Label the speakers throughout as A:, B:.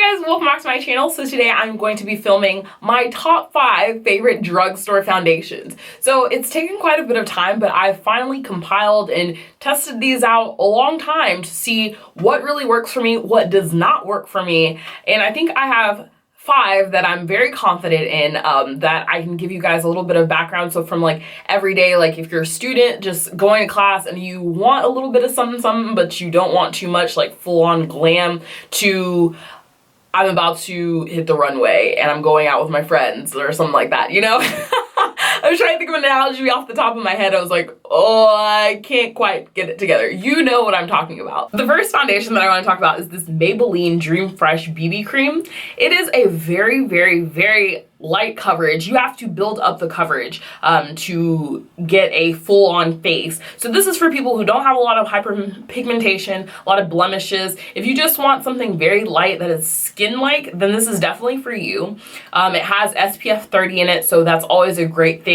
A: guys, welcome back to my channel. So today I'm going to be filming my top 5 favorite drugstore foundations. So it's taken quite a bit of time, but I've finally compiled and tested these out a long time to see what really works for me, what does not work for me. And I think I have 5 that I'm very confident in that I can give you guys a little bit of background. So from like every day, like if you're a student just going to class and you want a little bit of something, but you don't want too much like full on glam, to I'm about to hit the runway and I'm going out with my friends or something like that, you know? I was trying to think of an analogy off the top of my head. I was like, oh, I can't quite get it together. You know what I'm talking about. The first foundation that I want to talk about is this Maybelline Dream Fresh BB Cream. It is a very, very, very light coverage. You have to build up the coverage to get a full-on face. So this is for people who don't have a lot of hyperpigmentation, a lot of blemishes. If you just want something very light that is skin-like, then this is definitely for you. It has SPF 30 in it, so that's always a great thing.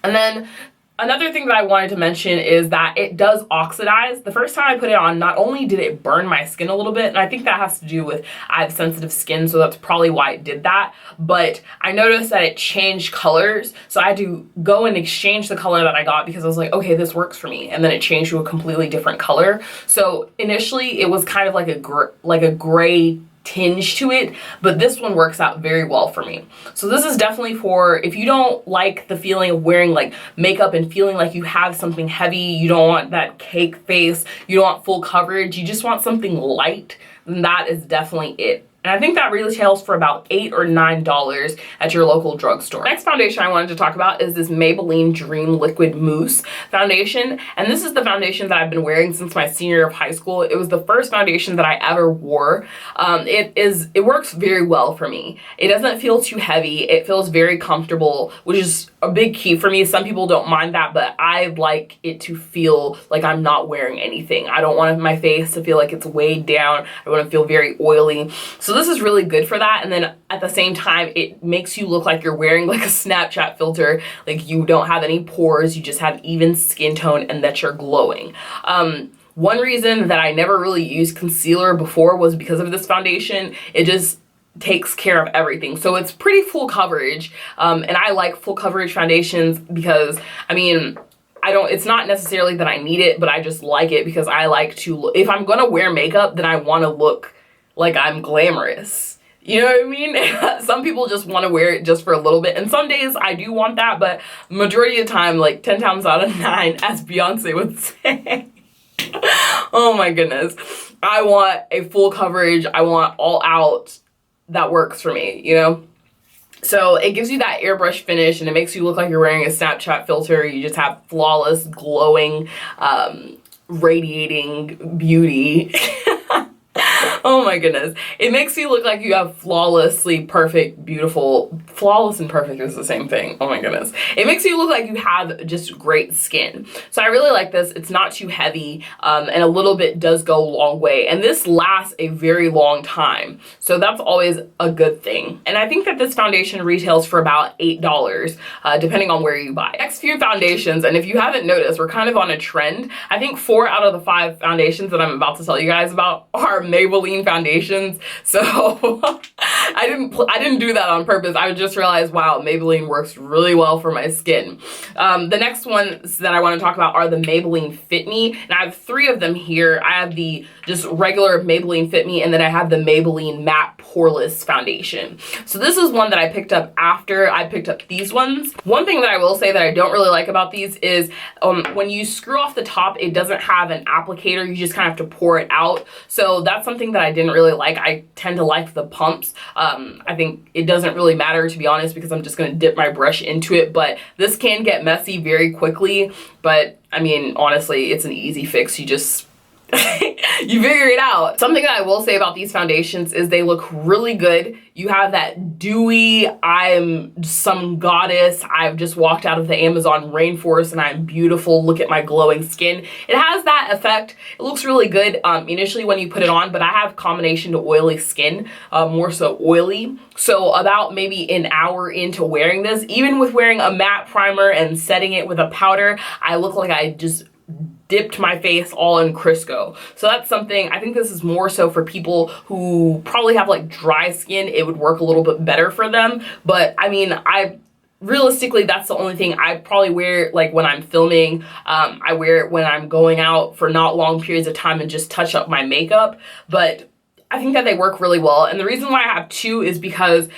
A: And then another thing that I wanted to mention is that it does oxidize. The first time I put it on, not only did it burn my skin a little bit, and I think that has to do with I have sensitive skin, so that's probably why it did that, but I noticed that it changed colors, so I had to go and exchange the color that I got because I was like, okay, this works for me, and then it changed to a completely different color. So initially it was kind of like a gray tinge to it, but this one works out very well for me. So this is definitely for if you don't like the feeling of wearing like makeup and feeling like you have something heavy, you don't want that cake face, you don't want full coverage, you just want something light, then that is definitely it. And I think that retails for about $8 or $9 at your local drugstore. Next foundation I wanted to talk about is this Maybelline Dream Liquid Mousse foundation. And this is the foundation that I've been wearing since my senior year of high school. It was the first foundation that I ever wore. It works very well for me. It doesn't feel too heavy. It feels very comfortable, which is a big key for me. Some people don't mind that, but I like it to feel like I'm not wearing anything. I don't want my face to feel like it's weighed down. I want to feel very oily. So this is really good for that. And then at the same time, it makes you look like you're wearing like a Snapchat filter, like you don't have any pores, you just have even skin tone and that you're glowing. One reason that I never really used concealer before was because of this foundation. It just takes care of everything. So it's pretty full coverage. And I like full coverage foundations because, I mean, it's not necessarily that I need it, but I just like it because I like to, if I'm gonna wear makeup, then I want to look like I'm glamorous. You know what I mean? Some people just want to wear it just for a little bit. And some days I do want that, but majority of the time, like 10 times out of 9, as Beyonce would say, oh my goodness, I want a full coverage. I want all out that works for me, you know? So it gives you that airbrush finish and it makes you look like you're wearing a Snapchat filter. You just have flawless, glowing, radiating beauty. Oh my goodness. It makes you look like you have flawlessly perfect, beautiful, flawless and perfect is the same thing. Oh my goodness. It makes you look like you have just great skin. So I really like this. It's not too heavy and a little bit does go a long way. And this lasts a very long time. So that's always a good thing. And I think that this foundation retails for about $8 depending on where you buy. Next few foundations, and if you haven't noticed, we're kind of on a trend. I think 4 out of the 5 foundations that I'm about to tell you guys about are Maybelline foundations. So I didn't do that on purpose. I just realized, wow, Maybelline works really well for my skin. The next ones that I want to talk about are the Maybelline Fit Me, and I have 3 of them here. I have the just regular Maybelline Fit Me, and then I have the Maybelline Matte Poreless foundation. So this is one that I picked up after I picked up these ones. One thing that I will say that I don't really like about these is when you screw off the top, it doesn't have an applicator. You just kind of have to pour it out. So that's something that I didn't really like. I tend to like the pumps. I think it doesn't really matter, to be honest, because I'm just going to dip my brush into it, but this can get messy very quickly. But I mean, honestly, it's an easy fix. You just you figure it out. Something that I will say about these foundations is they look really good. You have that dewy, I'm some goddess, I've just walked out of the Amazon rainforest and I'm beautiful, look at my glowing skin. It has that effect. It looks really good initially when you put it on, but I have combination to oily skin, more so oily. So about maybe an hour into wearing this, even with wearing a matte primer and setting it with a powder, I look like I just dipped my face all in Crisco. So that's something, I think this is more so for people who probably have like dry skin. It would work a little bit better for them. But I mean, realistically, that's the only thing I probably wear like when I'm filming. I wear it when I'm going out for not long periods of time and just touch up my makeup. But I think that they work really well. And the reason why I have two is because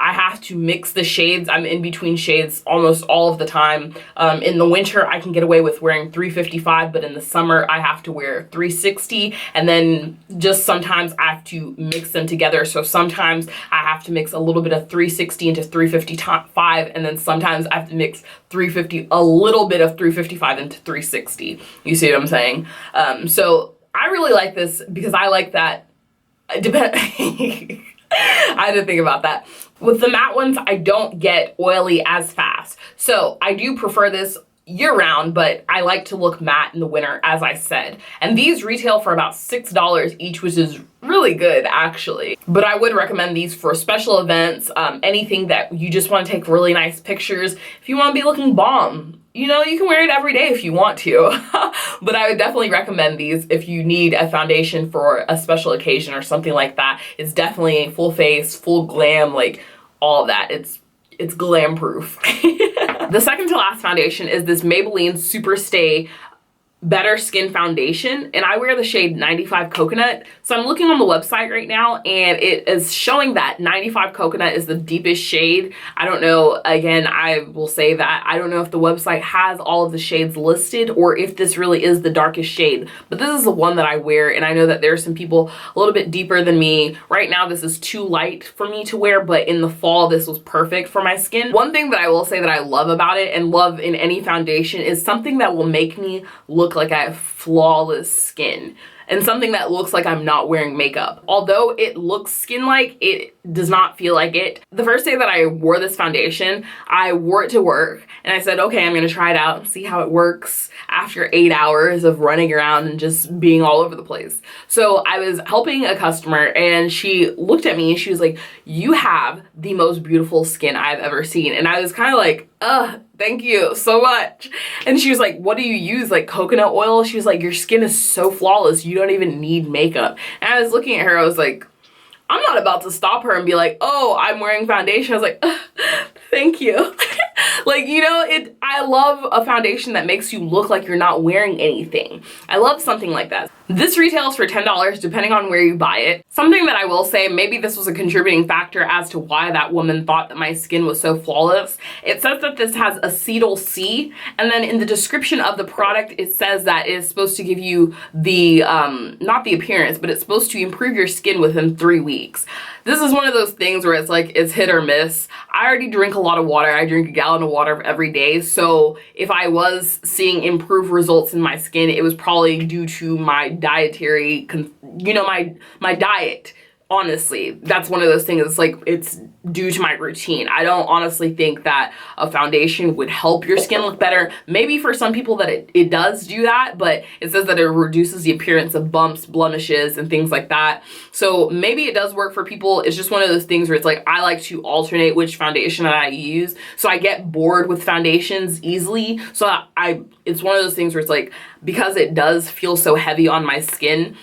A: I have to mix the shades. I'm in between shades almost all of the time. In the winter, I can get away with wearing 355, but in the summer, I have to wear 360. And then just sometimes I have to mix them together. So sometimes I have to mix a little bit of 360 into 355, and then sometimes I have to mix a little bit of 355 into 360. You see what I'm saying? So I really like this because I like that. I had to think about that. With the matte ones, I don't get oily as fast. So I do prefer this year round, but I like to look matte in the winter, as I said. And these retail for about $6 each, which is really good actually. But I would recommend these for special events, anything that you just want to take really nice pictures. If you want to be looking bomb, you know, you can wear it every day if you want to. But I would definitely recommend these if you need a foundation for a special occasion or something like that. It's definitely full face, full glam, like all of that. It's glam proof. The second to last foundation is this Maybelline Superstay Better Skin Foundation, and I wear the shade 95 Coconut. So I'm looking on the website right now, and it is showing that 95 Coconut is the deepest shade. I don't know, again, I will say that I don't know if the website has all of the shades listed or if this really is the darkest shade, but this is the one that I wear, and I know that there are some people a little bit deeper than me. Right now, this is too light for me to wear, but in the fall, this was perfect for my skin. One thing that I will say that I love about it and love in any foundation is something that will make me look like I have flawless skin, and something that looks like I'm not wearing makeup. Although it looks skin-like, it does not feel like it. The first day that I wore this foundation, I wore it to work, and I said, okay, I'm gonna try it out and see how it works after 8 hours of running around and just being all over the place. So I was helping a customer, and she looked at me and she was like, you have the most beautiful skin I've ever seen. And I was kind of like, thank you so much. And she was like, what do you use, like coconut oil? She was like, your skin is so flawless, you don't even need makeup. And I was looking at her, I was like, I'm not about to stop her and be like, oh, I'm wearing foundation. I was like, thank you. Like, you know, I love a foundation that makes you look like you're not wearing anything. I love something like that. This retails for $10 depending on where you buy it. Something that I will say, maybe this was a contributing factor as to why that woman thought that my skin was so flawless. It says that this has acetyl C, and then in the description of the product, it says that it is supposed to give you the, not the appearance, but it's supposed to improve your skin within 3 weeks. This is one of those things where it's like, it's hit or miss. I already drink a lot of water. I drink a gallon of water every day. So if I was seeing improved results in my skin, it was probably due to my dietary, you know, my diet. Honestly, that's one of those things. It's like, it's due to my routine. I don't honestly think that a foundation would help your skin look better. Maybe for some people that it does do that, but it says that it reduces the appearance of bumps, blemishes, and things like that. So maybe it does work for people. It's just one of those things where it's like, I like to alternate which foundation that I use. So I get bored with foundations easily. So it's one of those things where it's like, because it does feel so heavy on my skin,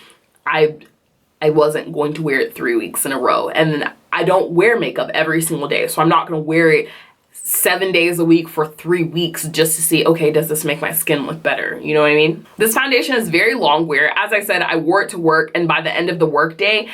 A: I wasn't going to wear it 3 weeks in a row. And then I don't wear makeup every single day, so I'm not going to wear it 7 days a week for 3 weeks just to see, okay, does this make my skin look better? You know what I mean? This foundation is very long wear. As I said, I wore it to work, and by the end of the workday,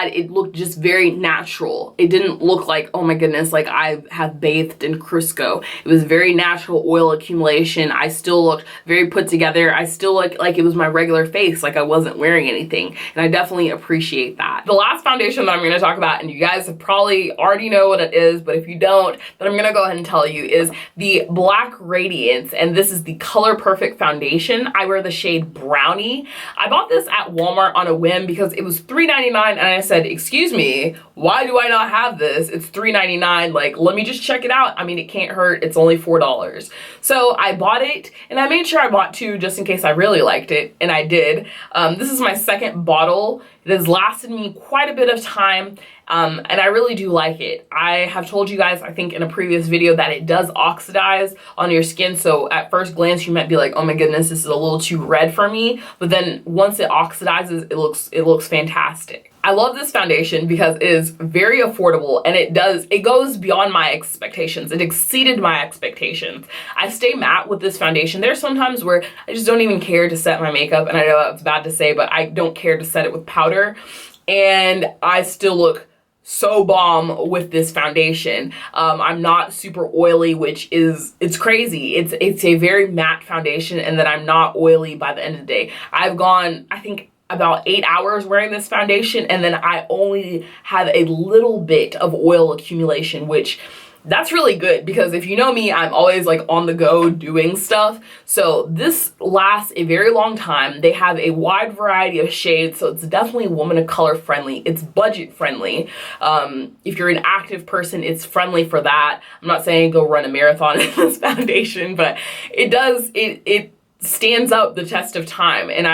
A: it looked just very natural. It didn't look like, oh my goodness, like I have bathed in Crisco. It was very natural oil accumulation. I still looked very put together. I still looked like it was my regular face, like I wasn't wearing anything. And I definitely appreciate that. The last foundation that I'm gonna talk about, and you guys probably already know what it is, but if you don't, then I'm gonna go ahead and tell you, is the Black Radiance. And this is the Color Perfect Foundation. I wear the shade Brownie. I bought this at Walmart on a whim because it was $3.99. And I said, excuse me, why do I not have this? It's $3.99, like, let me just check it out. I mean, it can't hurt, it's only $4. So I bought it, and I made sure I bought two just in case I really liked it, and I did. This is my second bottle, It has lasted me quite a bit of time, and I really do like it. I have told you guys, I think in a previous video, that it does oxidize on your skin. So at first glance, you might be like, oh my goodness, this is a little too red for me. But then once it oxidizes, it looks fantastic. I love this foundation because it is very affordable, and it goes beyond my expectations. It exceeded my expectations. I stay matte with this foundation. There's sometimes where I just don't even care to set my makeup, and I know that's bad to say, but I don't care to set it with powder, and I still look so bomb with this foundation. I'm not super oily, which it's crazy. It's a very matte foundation, and then I'm not oily by the end of the day. I've gone, I think, about 8 hours wearing this foundation, and then I only have a little bit of oil accumulation, which that's really good, because if you know me, I'm always like on the go doing stuff. So this lasts a very long time. They have a wide variety of shades, so it's definitely woman of color friendly. It's budget friendly. If you're an active person, it's friendly for that. I'm not saying go run a marathon in this foundation, but it stands up the test of time, and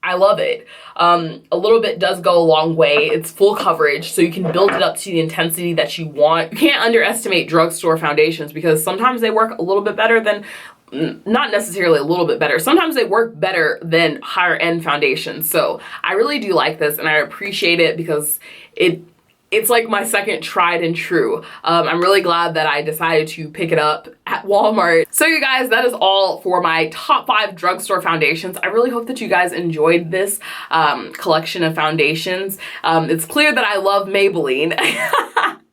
A: I love it. A little bit does go a long way. It's full coverage, so you can build it up to the intensity that you want. You can't underestimate drugstore foundations, because sometimes they work a little bit better than, not necessarily a little bit better, sometimes they work better than higher end foundations. So I really do like this, and I appreciate it because it's like my second tried and true. I'm really glad that I decided to pick it up at Walmart. So you guys, that is all for my top 5 drugstore foundations. I really hope that you guys enjoyed this collection of foundations. It's clear that I love Maybelline.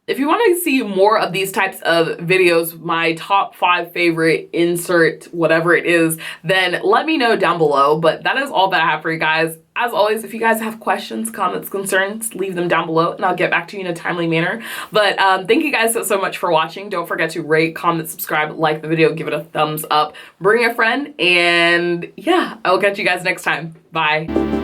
A: If you want to see more of these types of videos, my top 5 favorite insert, whatever it is, then let me know down below. But that is all that I have for you guys. As always, if you guys have questions, comments, concerns, leave them down below and I'll get back to you in a timely manner. But thank you guys so much for watching. Don't forget to rate, comment, subscribe, like the video, give it a thumbs up, bring a friend, and yeah, I'll catch you guys next time. Bye.